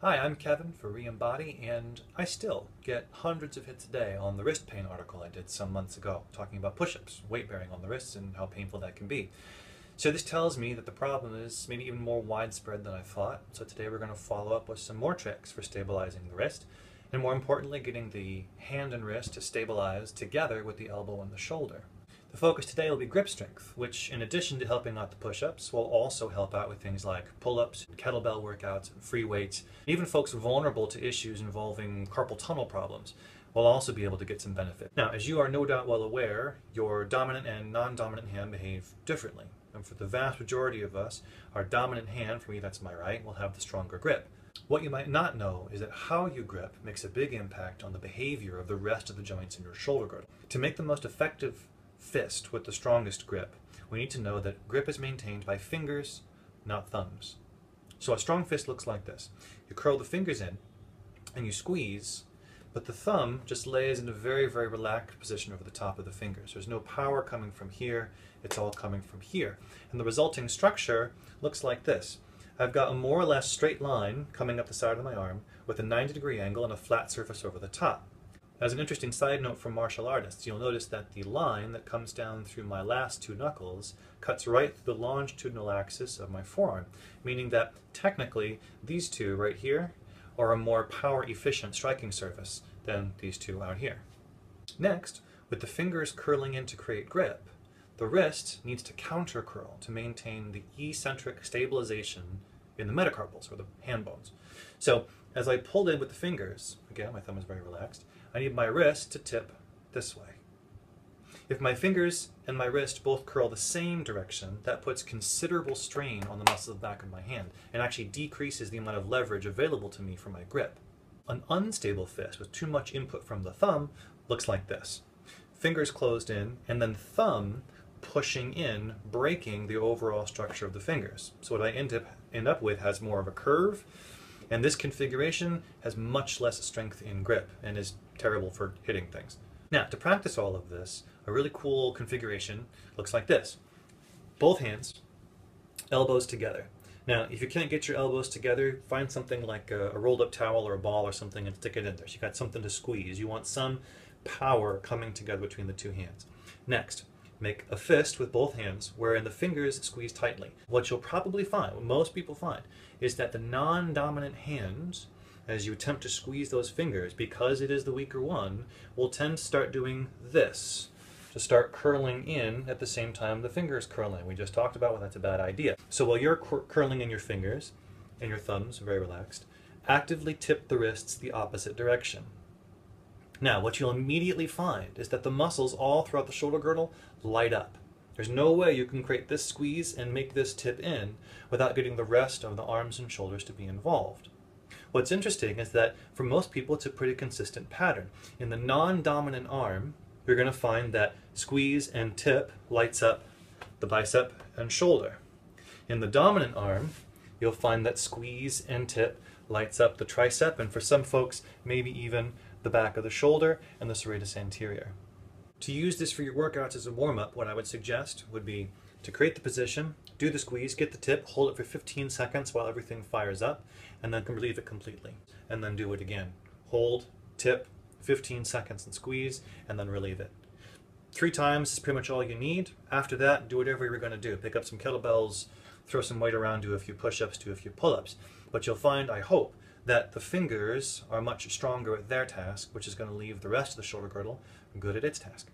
Hi, I'm Kevin for Re-Embody, and I still get hundreds of hits a day on the wrist pain article I did some months ago, talking about push-ups, weight bearing on the wrists, and how painful that can be. So this tells me that the problem is maybe even more widespread than I thought. So today we're going to follow up with some more tricks for stabilizing the wrist, and more importantly, getting the hand and wrist to stabilize together with the elbow and the shoulder. The focus today will be grip strength, which in addition to helping out the push-ups, will also help out with things like pull-ups, kettlebell workouts, and free weights. Even folks vulnerable to issues involving carpal tunnel problems will also be able to get some benefit. Now, as you are no doubt well aware, your dominant and non-dominant hand behave differently. And for the vast majority of us, our dominant hand, for me that's my right, will have the stronger grip. What you might not know is that how you grip makes a big impact on the behavior of the rest of the joints in your shoulder girdle. To make the most effective fist with the strongest grip, we need to know that grip is maintained by fingers, not thumbs. So a strong fist looks like this. You curl the fingers in and you squeeze, but the thumb just lays in a very, very relaxed position over the top of the fingers. There's no power coming from here, it's all coming from here. And the resulting structure looks like this. I've got a more or less straight line coming up the side of my arm with a 90-degree angle and a flat surface over the top. As an interesting side note from martial artists, you'll notice that the line that comes down through my last two knuckles cuts right through the longitudinal axis of my forearm, meaning that technically these two right here are a more power-efficient striking surface than these two out here. Next, with the fingers curling in to create grip, the wrist needs to counter-curl to maintain the eccentric stabilization in the metacarpals, or the hand bones. So as I pulled in with the fingers, again my thumb is very relaxed, I need my wrist to tip this way. If my fingers and my wrist both curl the same direction, that puts considerable strain on the muscles of the back of my hand and actually decreases the amount of leverage available to me for my grip. An unstable fist with too much input from the thumb looks like this. Fingers closed in and then thumb pushing in, breaking the overall structure of the fingers. So what I end up with has more of a curve, and this configuration has much less strength in grip and is terrible for hitting things. Now, to practice all of this, a really cool configuration looks like this. Both hands, elbows together. Now, if you can't get your elbows together, find something like a rolled up towel or a ball or something and stick it in there. So you got something to squeeze. You want some power coming together between the two hands. Next, make a fist with both hands wherein the fingers squeeze tightly. What you'll probably find, what most people find, is that the non-dominant hand, as you attempt to squeeze those fingers, because it is the weaker one, will tend to start doing this, to start curling in at the same time the fingers curl in. We just talked about why that's a bad idea. So while you're curling in your fingers and your thumbs, very relaxed, actively tip the wrists the opposite direction. Now, what you'll immediately find is that the muscles all throughout the shoulder girdle light up. There's no way you can create this squeeze and make this tip in without getting the rest of the arms and shoulders to be involved. What's interesting is that for most people it's a pretty consistent pattern. In the non-dominant arm, you're going to find that squeeze and tip lights up the bicep and shoulder. In the dominant arm, you'll find that squeeze and tip lights up the tricep, and for some folks, maybe even the back of the shoulder and the serratus anterior. To use this for your workouts as a warm-up, what I would suggest would be to create the position, do the squeeze, get the tip, hold it for 15 seconds while everything fires up, and then relieve it completely. And then do it again. Hold, tip, 15 seconds and squeeze, and then relieve it. 3 times is pretty much all you need. After that, do whatever you're going to do. Pick up some kettlebells, throw some weight around, do a few push-ups, do a few pull-ups. But you'll find, I hope, that the fingers are much stronger at their task, which is going to leave the rest of the shoulder girdle good at its task.